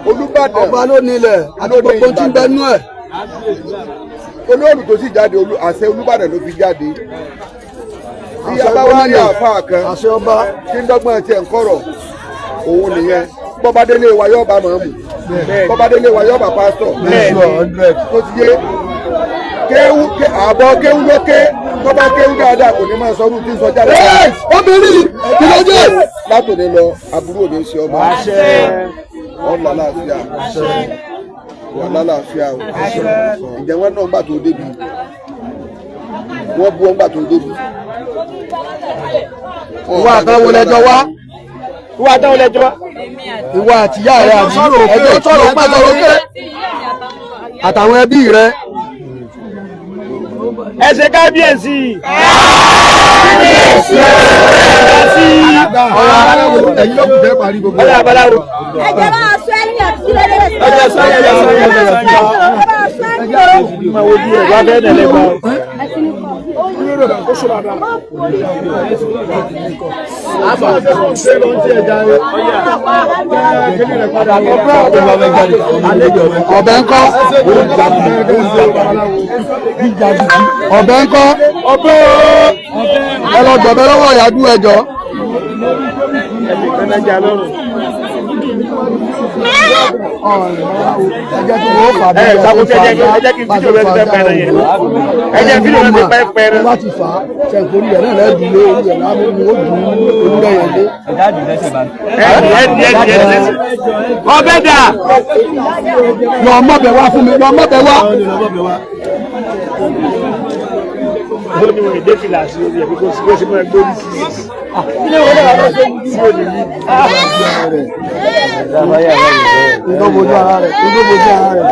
Olúbàdàn ọba ló nílẹ̀ àti gbogbo tí ń bẹ nú ẹ̀. olóòlù tó sì jáde àṣẹ Olúbàdàn ló fi jáde. bí abáwá ní àáfàá kan tí ń dọ́gbọ́n tiẹ̀ ń kọ̀rọ̀ òun nìyẹn bọ́bádélé wa yóò bá màmú bọ́bádélé wa yóò bá pásítọ̀ tó ti yé àbọ̀ kéwú lókè tọ́ba kéwú dáadáa kò ní máa sọ ọdún tí ń sọ jáde. obìnrin ìlọ́jọ́ látòdè lọ àbúrò ní í ṣe ọmọ ọ̀la láàfíà ọ̀la láàfíà o ǹjẹ́ wọ́n náà ń gbà tó débi wọ́n bu ọ́n gbà tó débi. ìwà àtàwọn lẹ́jọ́ wá. ìwà àtàwọn lẹ́jọ́ wá. ìwà àtìyá rẹ àbúrò ẹjọ́ sọ̀rọ̀ pẹ́ sọ̀rọ̀ pé àtàwọn ẹbí rẹ. ẹ ṣe kábíyèsí. ẹ̀yin ló kù fẹ́ parí gbogbo. ọ̀dà àbáláwo. ẹ̀jẹ̀ máa sọ ẹni àti sílẹ̀ ẹ̀jẹ̀ sọ ẹ̀jẹ̀ sọ ẹ̀jẹ̀ sọ. máa wo bí ẹ̀ wá bẹ́ẹ̀ nẹ̀lẹ́ gbà. ọ̀bẹ ńkọ́ ọ̀bẹ ńkọ́ ẹ lọ gbọ̀bẹ lọ́wọ́ ìyàdú ẹjọ́. láti fà á ṣẹ̀ǹkórí rẹ̀ náà lẹ́ẹ̀dùn lé orí ẹ̀ láàmú ni ó dùn olúdẹ̀ yẹn lé. ọbẹ̀ dà. lọ mọ̀bẹ̀ wá fún mi lọ mọ̀bẹ̀ wá. ó ní wọn èdè fìlà sí orí ẹ̀ bí kò sí bó ṣe máa gbórí sí i. ilé ìwé náà lọ sí òní yìí. ìdóbojú ara rẹ̀ ìdóbojú ara rẹ̀.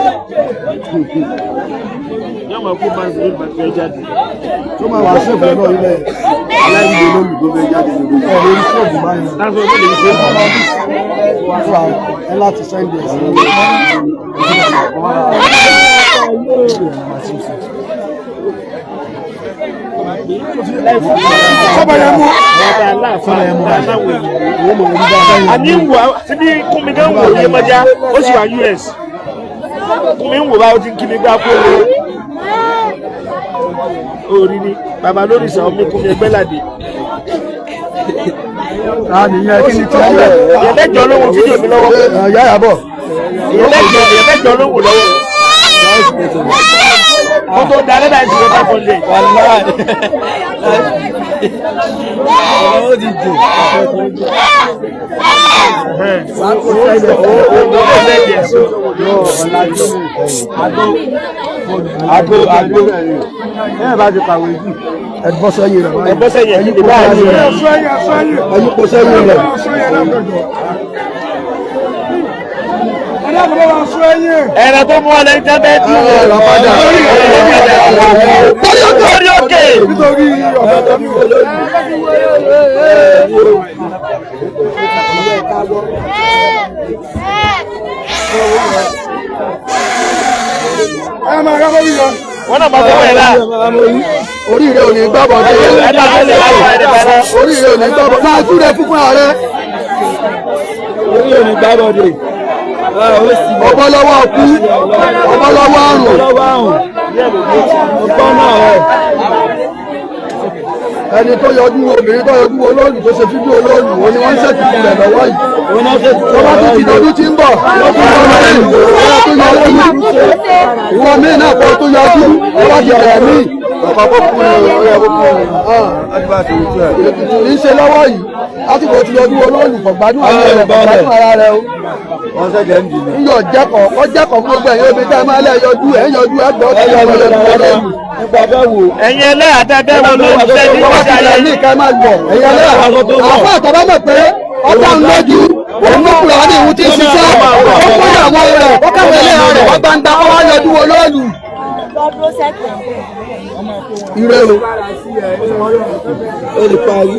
yóò máa kó máa ń sèé bàtẹ́ jáde. tó máa wà sí ìfẹ́ náà ilẹ̀ aláìní olóòlùdó bẹ jáde lórí ẹ̀ lórí ṣọ́ọ̀bù báyìí. láti ọjọ́ lè ṣe é. wà ẹ láti sẹ́ńdì ẹ̀ sí àní ń wò síbi kúnmi gan wò yé mọ́já ó sì wà US kúnmi ń wò bá ó ti ń kí mi gbá kó lè orí ni bàbá lórí ìsàn omi kúnmi ẹgbẹ́ làdé. nìyẹn kí ni tí wọ́n bẹ̀. ìyẹ̀lẹ́jọ́ ló wo fídíò mi lọ́wọ́. ìyá yàbọ̀. ìyẹ̀lẹ́jọ́ ló wò lọ́wọ́. mo tó da lẹ́dà ìṣòro bá fọ́ lé. ó ti dùn. Agbo ẹ bá ti kàwé jù ẹ bọ́ sẹ́yìn rẹ̀ báyìí. ẹ bọ́ sẹ́yìn ẹ̀yìn lè bá a yẹ. ẹ̀yìn kò sẹ́yìn rẹ̀. ẹ̀rọ tó mú ọlẹ́ jẹ́ bẹ́ẹ̀ tí ó lọ padà. lórí òkè. nítorí ọ̀gá tó ní olóyè. ẹ máa rábọ́ yíyọ. wọ́n náà máa fọwọ́ ẹ̀ náà. orí rẹ̀ ò ní gbàbọ̀ dé. orí rẹ̀ ò ní gbàbọ̀ máa túre fúnfún ààrẹ. orí ò ní gbàbọ̀ dé. ọbọ lọ́wọ́ ọkú ọbọ lọ́wọ́ àrùn. ọgbọ́n náà rẹ̀. ẹni tó yọjú obìnrin tó yọjú olóòlù tó ṣe fídíò olóòlù ó ní wọ́n ń ṣètùtù rẹ̀ lọ́wọ́ yìí. tọ́wọ́ tó ti lọ́dún tí ń bọ̀ ìwọ míì náà kọ́ tó yọjú tọ́wọ́ ti bẹ̀rẹ̀ míì. bàbá kó kú ni ó yẹ kó kú ni. kì í ṣe lọ́wọ́ yìí lásìkò tí yọjú olóòlù kò gbádùn ara rẹ̀ kò gbádùn ara rẹ̀ o. wọ́n ṣẹ̀jẹ̀ ń dìde. ń yọ jẹ́kọ̀ọ́ kọ́ jẹ́kọ̀ọ́ fún gbogbo ẹ̀yin omi tẹ́ ẹ máa lẹ́ yọjú ẹ̀ ń yọjú ẹ̀ gbọ́ ẹ̀ yọjú olóòlù. ẹ̀yin ẹlẹ́yà tẹ́tẹ́ wọn ló ń ṣe ní ọjà yẹn ní ìka máa gbọ̀ ẹ̀yin ẹlẹ́yà àfọ àtàbá mọ̀ pé ọjà ń lójú òun ló kúrò ní ìwú tí ń ṣiṣẹ́ ó kó ìyàwó rẹ̀ ó káwé ẹlẹ́yà rẹ̀ wọ́n bá ń da ọwọ́ yọjú olóòlù. ire o. olùparí.